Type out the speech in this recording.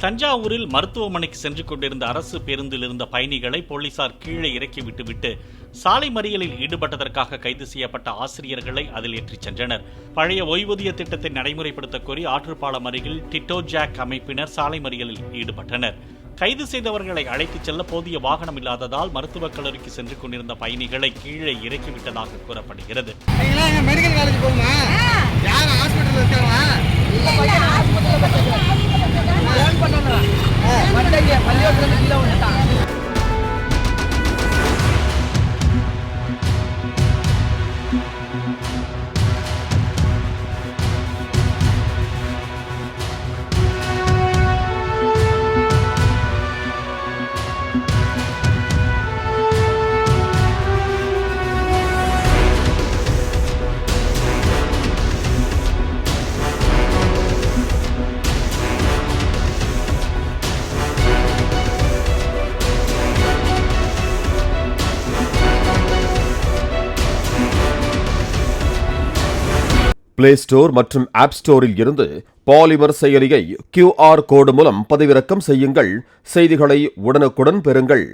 தஞ்சாவூரில் மருத்துவமனைக்கு சென்று கொண்டிருந்த அரசு பேருந்தில் இருந்த பயணிகளை போலீசார் கீழே இறக்கி விட்டுவிட்டு சாலை மறியலில் ஈடுபட்டதற்காக கைது செய்யப்பட்ட ஆசிரியர்களை அதில் ஏற்றிச் சென்றனர். பழைய ஓய்வூதிய திட்டத்தை நடைமுறைப்படுத்த கோரி ஆற்றுப்பாலம் அருகில் டிட்டோ ஜாக் அமைப்பினர் சாலை மறியலில் ஈடுபட்டனர். கைது செய்தவர்களை அழைத்துச் செல்ல போதிய வாகனம் இல்லாததால் மருத்துவக் கல்லூரிக்கு சென்று கொண்டிருந்த பயணிகளை கீழே இறக்கிவிட்டதாக கூறப்படுகிறது. பிளே ஸ்டோர் மற்றும் ஆப் ஸ்டோரில் இருந்து பாலிமர் செயலியை QR கோடு மூலம் பதிவிறக்கம் செய்யுங்கள். செய்திகளை உடனுக்குடன் பெறுங்கள்.